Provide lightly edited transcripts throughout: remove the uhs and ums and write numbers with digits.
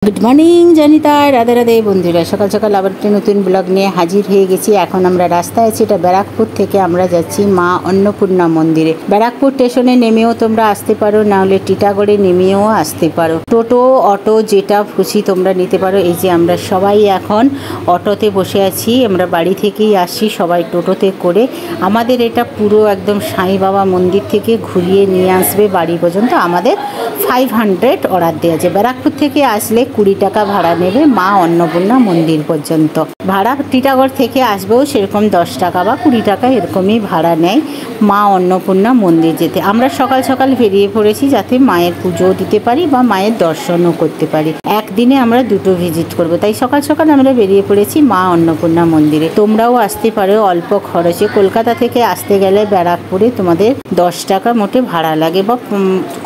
Good morning জনিতা, Radhe Radhe বন্ধুরা। সকাল সকাল আবার একটা নতুন ব্লগ নিয়ে হাজির হয়ে গেছি। এখন আমরা রাস্তায় আছি, এটা ব্যারাকপুর থেকে আমরা যাচ্ছি মা অন্নপূর্ণা মন্দিরে। ব্যারাকপুর স্টেশনে নেমেও তোমরা আসতে পারো, না হলে টিটাগড়ে নেমেও আসতে পারো। টোটো অটো যেটা খুশি তোমরা নিতে পারো। এই যে আমরা সবাই এখন অটোতে বসে আছি, আমরা বাড়ি থেকেই আসছি সবাই টোটোতে করে। আমাদের এটা পুরো একদম সাই বাবা মন্দির থেকে ঘুরিয়ে নিয়ে আসবে বাড়ি পর্যন্ত। আমাদের 500 অর্ডার দেওয়া আছে। ব্যারাকপুর থেকে আসলে 20 টাকা ভাড়া নেবে মা অন্নপূর্ণা মন্দির পর্যন্ত। ভাড়া টিটাগড় থেকে আসবেও সেরকম 10 টাকা বা 20 টাকা এরকমই ভাড়া নেয় মা অন্নপূর্ণা মন্দির যেতে। আমরা সকাল সকাল বেরিয়ে পড়েছি যাতে মায়ের পুজোও দিতে পারি বা মায়ের দর্শনও করতে পারি। একদিনে আমরা দুটো ভিজিট করব, তাই সকাল সকাল আমরা বেরিয়ে পড়েছি মা অন্নপূর্ণা মন্দিরে। তোমরাও আসতে পারো অল্প খরচে। কলকাতা থেকে আসতে গেলে ব্যারাকপুরে তোমাদের 10 টাকা মোটে ভাড়া লাগে, বা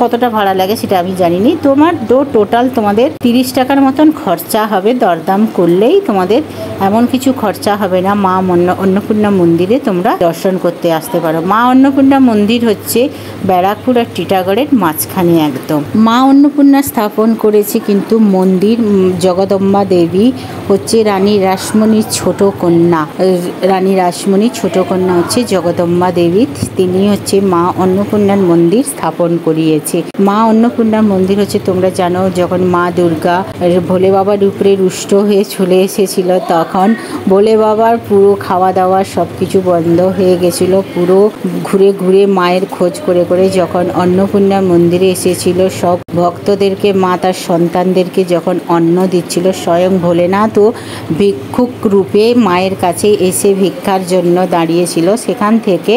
কতটা ভাড়া লাগে সেটা আমি জানিনি। তোমার টোটাল তোমাদের 30 টাকার মতন খরচা হবে। দরদাম করলেই তোমাদের এমন কিছু খরচা হবে না। মা অন্নপূর্ণা মন্দিরে তোমরা দর্শন করতে আসতে পারো। মা অন্নপূর্ণা মন্দির হচ্ছে ব্যারাকপুর আর টিটাগড়ের মাঝখানে একদম। মা অন্নপূর্ণা স্থাপন করেছে কিন্তু মন্দির জগদম্বা দেবী হচ্ছে রানী রাসমণির ছোট কন্যা। রানী রাসমণির ছোট কন্যা হচ্ছে জগদম্বা দেবী। তিনি হচ্ছে মা অন্নপূর্ণার মন্দির স্থাপন করিয়েছে। মা অন্নপূর্ণার মন্দির হচ্ছে তোমরা জানো, যখন মা দুর্গা ভোলে বাবার উপরে রুষ্ট হয়ে চলে এসেছিল, তখন ভোলে বাবার পুরো খাওয়া দাওয়া সব কিছু বন্ধ হয়ে গেছিল। পুরো ঘুরে ঘুরে মায়ের খোঁজ করে করে যখন অন্নপূর্ণা মন্দিরে এসেছিল, সব ভক্তদেরকে মা তার সন্তানদেরকে যখন অন্ন দিচ্ছিল, স্বয়ং ভোলেনাথও ভিক্ষুক রূপে মায়ের কাছে এসে ভিক্ষার জন্য দাঁড়িয়েছিল। সেখান থেকে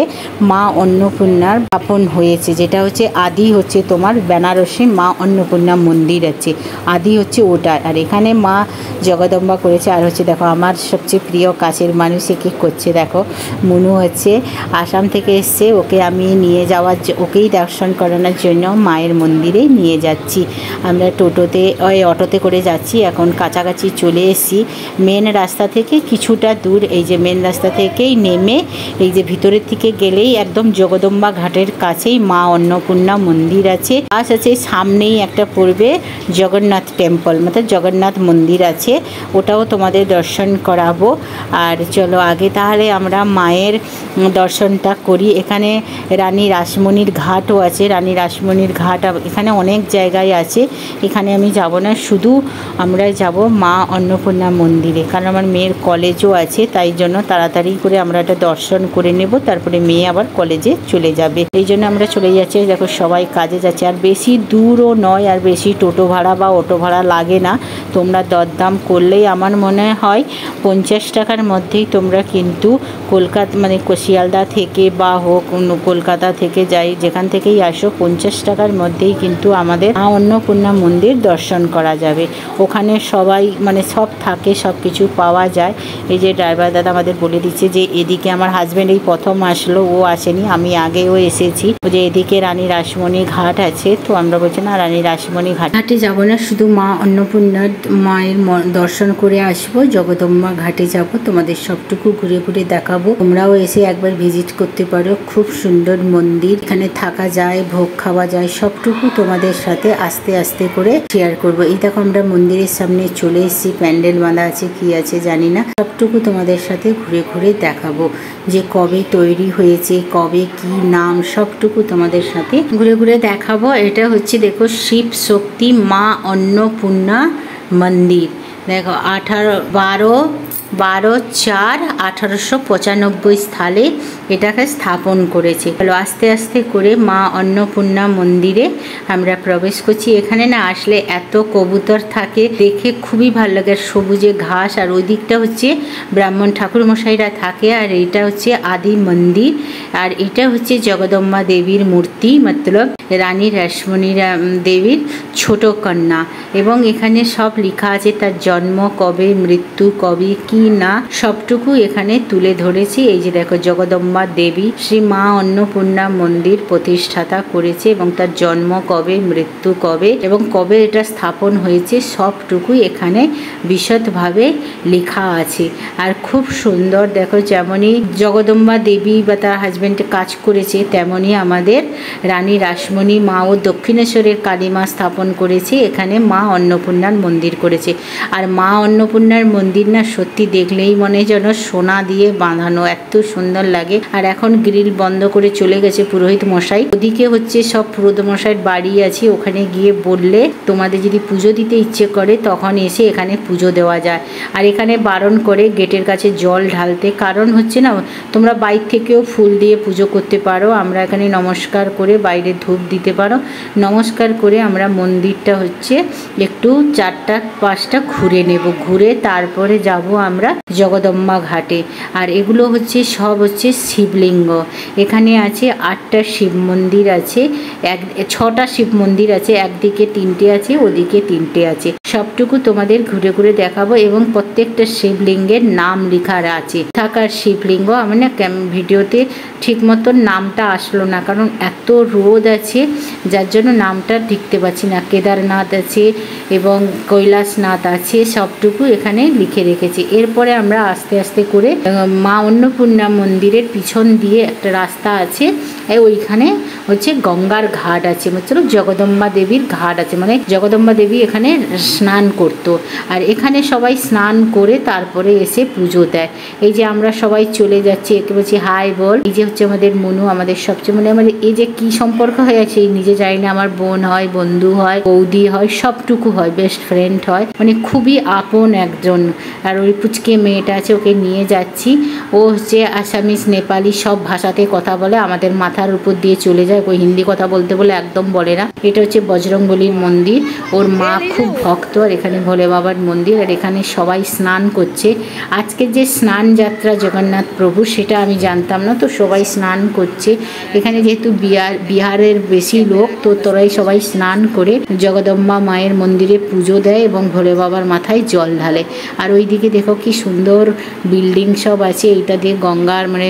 মা অন্নপূর্ণার স্থাপন হয়েছে, যেটা হচ্ছে আদি হচ্ছে তোমার বেনারসি মা অন্নপূর্ণা মন্দির আছে, আদি হচ্ছে ওটা। আর এখানে মা জগদম্বা করেছে। আর হচ্ছে দেখো আমার সবচেয়ে প্রিয় কাছের মানুষ কি করছে, দেখো মনু হচ্ছে আসাম থেকে এসছে, ওকে আমি নিয়ে যাওয়ার ওকেই দর্শন করানোর জন্য মায়ের মন্দিরে নিয়ে যাচ্ছি। আমরা অটোতে করে যাচ্ছি। এখন কাছাকাছি চলে এসেছি মেন রাস্তা থেকে কিছুটা দূর। এই যে মেন রাস্তা থেকেই নেমে এই যে ভিতরের দিকে গেলেই একদম জগদম্বা ঘাটের কাছেই মা অন্নপূর্ণা মন্দির আছে। প্লাস আছে সামনেই একটা পড়বে জগন্নাথ টেম্পল, মানে জগন্নাথ মন্দির আছে, ওটাও তোমাদের দর্শন করাবো। আর চলো আগে তাহলে আমরা মায়ের দর্শনটা করি। এখানে রানী রাসমণির ঘাটও আছে। রানী রাসমণির ঘাট এখানে অনেক জায়গায় আছে, এখানে আমি যাব না, শুধু আমরা যাব মা অন্নপূর্ণা মন্দিরে। কারণ আমার মেয়ের কলেজও আছে, তাই জন্য তাড়াতাড়ি করে আমরা এটা দর্শন করে নেব, তারপরে মেয়ে আবার কলেজে চলে যাবে। এই জন্য আমরা চলে যাচ্ছি। দেখো সবাই কাজে যাচ্ছে, আর বেশি দূরও নয়, আর বেশি টোটো ভাড়া বা অটো ভাড়া লাগে না। তোমরা দরদাম করলেই আমার মনে হয় 50 টাকার মধ্যেই তোমরা কিন্তু কলকাতা মানে শিয়ালদা থেকে বা হোক কলকাতা থেকে যাই যেখান থেকেই আসো, 50 টাকার মধ্যেই কিন্তু আমাদের মা অন্নপূর্ণা মন্দির দর্শন করা যাবে। ওখানে সবাই মানে সব থাকে, সব কিছু পাওয়া যায়। এই যে ড্রাইভার দাদা আমাদের বলে দিচ্ছে যে এদিকে আমার হাজব্যান্ড এই প্রথম আসলো, ও আসেনি, আমি আগেও এসেছি, যে এদিকে রানী রাসমণি ঘাট আছে। তো আমরা বলছি না রানী রাসমণি ঘাটে যাবো না, শুধু মা অন্নপূর্ণার মায়ের দর্শন করে আসবো। জগদম্বা ঘাটে যাব, তোমাদের সবটুকু ঘুরে ঘুরে দেখাবো। তোমরাও এসে একবার ভিজিট করতে পারো, খুব সুন্দর মন্দির, এখানে থাকা যায়, ভোগ খাওয়া যায়, সবটুকু তোমাদের সাথে আস্তে আস্তে করে শেয়ার করবো। এই দেখো আমরা মন্দিরের সামনে চলে এসেছি, প্যান্ডেল বাঁধা আছে, কি আছে জানি না, সবটুকু তোমাদের সাথে ঘুরে ঘুরে দেখাবো, যে কবে তৈরি হয়েছে, কবে কি নাম, সবটুকু তোমাদের সাথে ঘুরে ঘুরে দেখাবো। এটা হচ্ছে দেখো শিব শক্তি মা অন্নপূর্ণা মন্দির। দেখো 12/4/1895 সালে এটাকে স্থাপন করেছে। চলো আস্তে আস্তে করে মা অন্নপূর্ণা মন্দিরে আমরা প্রবেশ করছি। এখানে না আসলে এত কবুতর থাকে, দেখে খুবই ভালো লাগে, সবুজে ঘাস, আর ওই দিকটা হচ্ছে ব্রাহ্মণ ঠাকুর মশাইরা থাকে, আর এইটা হচ্ছে আদি মন্দির। আর এটা হচ্ছে জগদম্বা দেবীর মূর্তি, মতলব রানী রাসমণি দেবীর ছোট কন্যা। এবং এখানে সব লেখা আছে, তার জন্ম কবে, মৃত্যু কবে, কি কি না সবটুকু এখানে তুলে ধরেছি। এই যে দেখো জগদম্বা দেবী শ্রী মা অন্নপূর্ণা মন্দির প্রতিষ্ঠাতা করেছে এবং তার জন্ম কবে, মৃত্যু কবে এবং কবে এটা স্থাপন হয়েছে সবটুকুই এখানে বিশদভাবে লেখা আছে। আর খুব সুন্দর দেখো, যেমনই জগদম্বা দেবী বা তার হাজব্যান্ডে কাজ করেছে তেমনই আমাদের রানী রাসমণি মা ও দক্ষিণেশ্বরের কালী মা স্থাপন করেছে, এখানে মা অন্নপূর্ণার মন্দির করেছে। আর মা অন্নপূর্ণার মন্দির না সত্যি দেখলেই মনে যেন সোনা দিয়ে বাঁধানো, এত সুন্দর লাগে। আর এখন গ্রিল বন্ধ করে চলে গেছে পুরোহিত মশাই। ওদিকে হচ্ছে সব পুরোহিত মশাইয়ের বাড়ি আছে, ওখানে গিয়ে বললে তোমাদের যদি পুজো দিতে ইচ্ছে করে তখন এসে এখানে পুজো দেওয়া যায়। আর এখানে বারণ করে গেটের কাছে জল ঢালতে, কারণ হচ্ছে না তোমরা বাইরে থেকেও ফুল দিয়ে পুজো করতে পারো, আমরা এখানে নমস্কার করে বাইরে ধূপ দিতে পারো। নমস্কার করে আমরা মন্দিরটা হচ্ছে একটু 4-5টা ঘুরে নেব, ঘুরে তারপরে যাব আমরা জগদম্বা ঘাটে। আর এগুলো হচ্ছে সব হচ্ছে শিবলিঙ্গ। এখানে আছে 8টা শিব মন্দির আছে, 6টা শিব মন্দির আছে, একদিকে 3টে আছে, ওদিকে 3টে আছে। সবটুকু তোমাদের ঘুরে ঘুরে দেখাবো এবং প্রত্যেকটা শিবলিঙ্গের নাম লেখা আছে। থাকার শিবলিঙ্গ আমার না ভিডিওতে ঠিক মতো নামটা আসলো না, কারণ এত রোদ আছে যার জন্য নামটা দেখতে পাচ্ছি না। কেদারনাথ আছে এবং কৈলাসনাথ আছে, সবটুকু এখানে লিখে রেখেছি। এরপরে আমরা আস্তে আস্তে করে মা অন্নপূর্ণা মন্দিরের পিছন দিয়ে একটা রাস্তা আছে, ওইখানে হচ্ছে গঙ্গার ঘাট আছে, মতলব জগদম্বা দেবীর ঘাট আছে, মানে জগদম্বা দেবী এখানে স্নান করতো। আর এখানে সবাই স্নান করে তারপরে এসে পুজো দেয়। এই যে আমরা সবাই চলে যাচ্ছি, একে বলছি হাই বল। এই যে হচ্ছে আমাদের মনু, আমাদের সবচেয়ে মানে আমাদের এই যে কি সম্পর্ক হয়ে আছে এই নিজে জানি না, আমার বোন হয়, বন্ধু হয়, বৌদি হয়, সবটুকু হয়, বেস্ট ফ্রেন্ড হয়, মানে খুবই আপন একজন। আর ওই পুচকে মেয়েটা আছে, ওকে নিয়ে যাচ্ছি। ও হচ্ছে আসামিস, নেপালি সব ভাষাতে কথা বলে, আমাদের মাথার উপর দিয়ে চলে যায়, ওই হিন্দি কথা বলতে বলে একদম বলে না। এটা হচ্ছে বজরংবলীর মন্দির, ওর মা খুব ভক্ত। আর এখানে ভোলে বাবার মন্দির। আর এখানে সবাই স্নান করছে। আজকে যে স্নান যাত্রা জগন্নাথ প্রভু সেটা আমি জানতাম না, তো সবাই স্নান করছে এখানে। যেহেতু বিহারের বেশি লোক, তো তোরাই সবাই স্নান করে জগদম্বা মায়ের মন্দিরে পুজো দেয় এবং ভোলে বাবার মাথায় জল ঢালে। আর ওইদিকে দেখো কি সুন্দর বিল্ডিং সব আছে, এইটা দিয়ে গঙ্গার মানে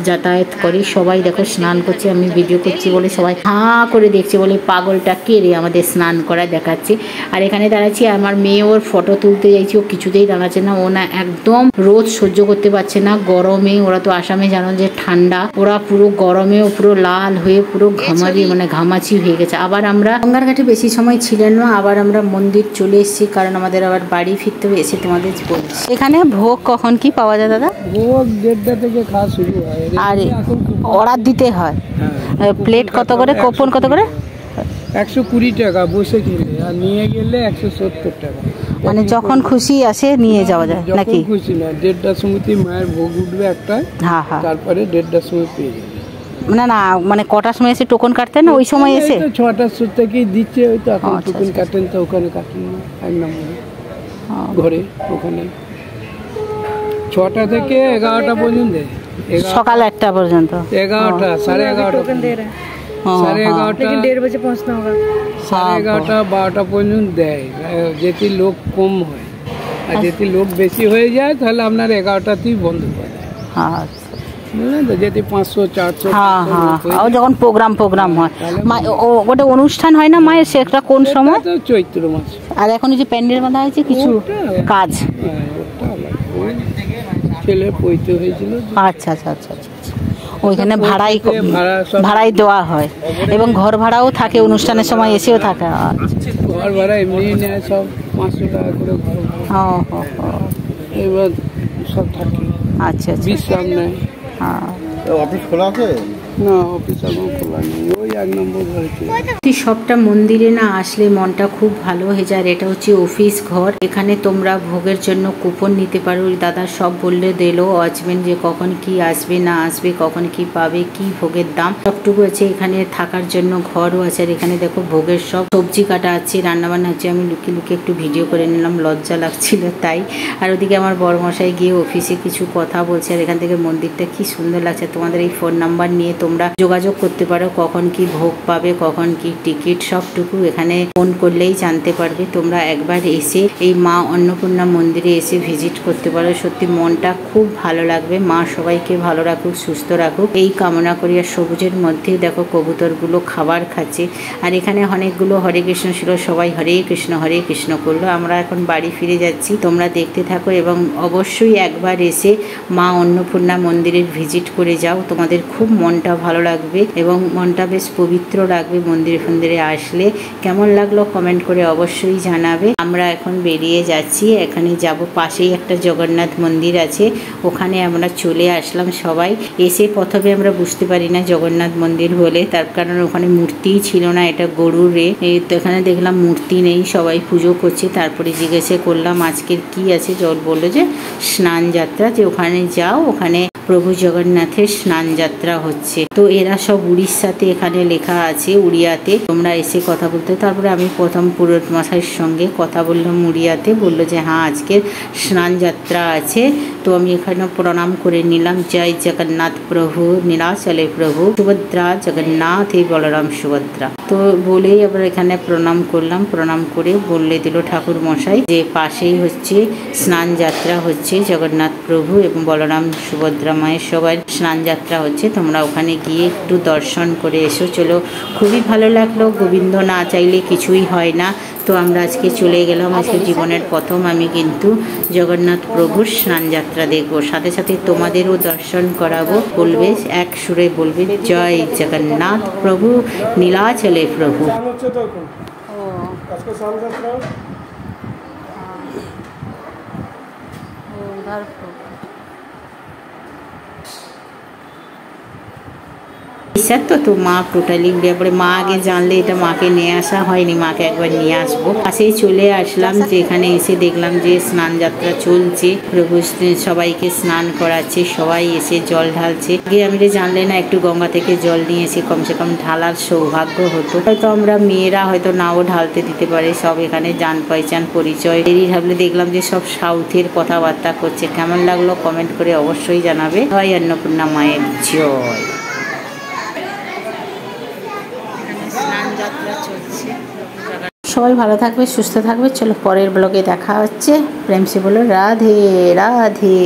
যাতায়াত করে সবাই। দেখো স্নান করছে, আমি ভিডিও করছি বলে সবাই হাঁ করে দেখছে, বলে পাগলটা কে রে আমাদের স্নান করা দেখাচ্ছে। আর এখানে দাঁড়াচ্ছি, আমার মেয়ে ওর ফটো তুলতে যাইছি, ও কিছুতেই দাঁড়াচ্ছে না, ও না একদম রোদ সহ্য করতে পারছে না। গরমে ওরা তো আসামে জানো যে ঠান্ডা, ওরা পুরো গরমেও পুরো লাল হয়ে পুরো ঘামাচি হয়ে গেছে। আবার আমরা গঙ্গার ঘাটে বেশি সময় ছিলেন না, আবার আমরা মন্দির চলে এসেছি, কারণ আমাদের আবার বাড়ি ফিরতে হবে। এসে তোমাদের বলছি এখানে ভোগ কখন কি পাওয়া যায় দাদা? ভোগ 1:30টা থেকে খাওয়া শুরু হয়। আর অর্ডার দিতে হয়? প্লেট কত করে, কুপন কত করে? 120 টাকা বসে খেলে, আর নিয়ে গেলে 170 টাকা। মানে যখন খুশি আসে নিয়ে যাওয়া যায় নাকি? খুশি না, 1:30টার সময় মায়ের ভোগ উঠবে একটা, হ্যাঁ হ্যাঁ, তারপরে 1:30টার সময় পেয়ে যাবে। না না, মানে কটার সময় এসে টোকন কাটতেন না? ওই সময় এসে 6টার থেকেই দিচ্ছে, ওই তো এখন টোকন কাটেন, তো ওখানে কাটেন না, 1 নম্বরে ঘরে ওখানে 6টা থেকে 11টা পর্যন্ত, সকাল 1টা পর্যন্ত। 11টা, 11:30 11:30, 12টা পর্যন্ত দেয়, যদি লোক কম হয়। আর যদি লোক বেশি হয়ে যায় তাহলে আপনার 11টাতেই বন্ধ করে দেয়। বুঝলেন তো, যদি 500-400 যখন প্রোগ্রাম হয়, ওটা অনুষ্ঠান হয় না মায়ের, সেটা কোন সময়? চৈত্র মাস। আর এখন যে প্যান্ডেল বাঁধা হয়েছে কিছু কাজ, ছেলে পৈতে হয়েছিল। আচ্ছা আচ্ছা আচ্ছা আচ্ছা, ওইখানে ভাড়াই দেওয়া হয় এবং ঘর ভাড়াও থাকে, অনুষ্ঠানের সময় এসেও থাকে। ঘর ভাড়া এমনি নেয় সব 500 টাকা করে ঘর ভাড়া। এবার সব থাকে। আচ্ছা আচ্ছা, বিশ্রাম নেয়। অফিস খোলা আছে না, অফিস এখন খোলা নেই, ওই 1 নম্বর ঘরে। সবটা মন্দিরে না আসলে মনটা খুব ভালো হয়ে যায়। এটা হচ্ছে অফিস ঘর, এখানে তোমরা ভোগের জন্য কুপন নিতে পারো। দাদা সব বললে দিল ওয়াচম্যান যে কখন কি আসবে না আসবে, কখন কি পাবে, কি ভোগের দাম সবটুকু আছে। এখানে থাকার জন্য ঘরও আছে। আর এখানে দেখো ভোগের সব সবজি কাটা আছে, রান্নাবান্না হচ্ছে। আমি লুকিয়ে লুকিয়ে একটু ভিডিও করে নিলাম, লজ্জা লাগছিল তাই। আর ওদিকে আমার বড়মশাই গিয়ে অফিসে কিছু কথা বলছে। আর এখান থেকে মন্দিরটা কি সুন্দর লাগছে। তোমাদের এই ফোন নাম্বার নিয়ে তোমরা যোগাযোগ করতে পারো, কখন কি ভোগ পাবে, কখন কি টিকিট, সবটুকু এখানে ফোন করলেই জানতে পারবে। তোমরা একবার এসে এই মা অন্নপূর্ণা মন্দিরে এসে ভিজিট করতে পারো, সত্যি মনটা খুব ভালো লাগবে। মা সবাইকে ভালো রাখুক, সুস্থ রাখুক এই কামনা করি। আর সবুজের মধ্যে দেখো কবুতরগুলো খাবার খাচ্ছে। আর এখানে অনেকগুলো হরে কৃষ্ণ ছিল, সবাই হরে কৃষ্ণ করলো। আমরা এখন বাড়ি ফিরে যাচ্ছি, তোমরা দেখতে থাকো এবং অবশ্যই একবার এসে মা অন্নপূর্ণা মন্দিরের ভিজিট করে যাও, তোমাদের খুব মনটা ভালো লাগবে এবং মনটা বেশ পবিত্র লাগবে মন্দিরে আসলে। কেমন লাগলো কমেন্ট করে অবশ্যই জানাবে। আমরা এখন বেরিয়ে যাচ্ছি, এখানে যাব, পাশেই একটা জগন্নাথ মন্দির আছে, ওখানে আমরা চলে আসলাম সবাই। এসে প্রথমে আমরা বুঝতে পারি না জগন্নাথ মন্দির বলে, তার কারণ ওখানে মূর্তিই ছিল না, এটা গরুর এই তো এখানে দেখলাম মূর্তি নেই, সবাই পুজো করছে। তারপরে জিজ্ঞাসা করলাম আজকের কি আছে, জল বললো যে স্নান যাত্রা, যে ওখানে যাও, ওখানে প্রভু জগন্নাথের স্নান যাত্রা হচ্ছে। তো এরা সব উড়িষ্যাতে এখানে লেখা আছে, উড়িয়াতে, তোমরা এসে কথা বলতে। তারপরে আমি প্রথম পুরোহিত মশাইয়ের সঙ্গে কথা বললাম উড়িয়াতে, বললো যে হ্যাঁ আজকের স্নান যাত্রা আছে। তো আমি এখানে প্রণাম করে নিলাম, জয় জগন্নাথ প্রভু, নীলাচলে প্রভু, সুভদ্রা জগন্নাথ, এই বলরাম সুভদ্রা। তো বলেই আবার এখানে প্রণাম করলাম, প্রণাম করে বললে দিল ঠাকুর মশাই যে পাশেই হচ্ছে স্নান যাত্রা হচ্ছে, জগন্নাথ প্রভু এবং বলরাম সুভদ্রা মায়ের সবার স্নান যাত্রা হচ্ছে, তোমরা ওখানে গিয়ে একটু দর্শন করে এসো। চলো, খুবই ভালো লাগলো, গোবিন্দ না চাইলে কিছুই হয় না। তো আমরা আজকে চলে গেলাম, আজকে জীবনের প্রথম আমি কিন্তু জগন্নাথ প্রভুর স্নান যাত্রা দেখবো, সাথে সাথে তোমাদেরও দর্শন করাবো। বলবে এক সুরে বলবে জয় জগন্নাথ প্রভু, নীলাচলে প্রভু। তো মা টোটালি ব্যাপারে মা আগে জানলে এটা মাকে নিয়ে আসা হয়নি, মাকে একবার নিয়ে আসবো। পাশেই চলে আসলাম, যে এখানে এসে দেখলাম যে স্নান যাত্রা চলছে, প্রভু সবাইকে স্নান করাচ্ছে, সবাই এসে জল ঢালছে। আগে আমি জানলে না একটু গঙ্গা থেকে জল নিয়ে এসে কমসে কম ঢালার সৌভাগ্য হতো। হয়তো আমরা মেয়েরা হয়তো নাও ঢালতে দিতে পারে, সব এখানে জান পহচান পরিচয় দেরি ভাবলে দেখলাম যে সব সাউথের কথাবার্তা করছে। কেমন লাগলো কমেন্ট করে অবশ্যই জানাবে। হয় অন্নপূর্ণা মায়ের জয়। সবাই ভালো থাকবে, সুস্থ থাকবে। চলো পরের ব্লগে দেখা হচ্ছে। প্রেম সে বলো রাধে রাধে।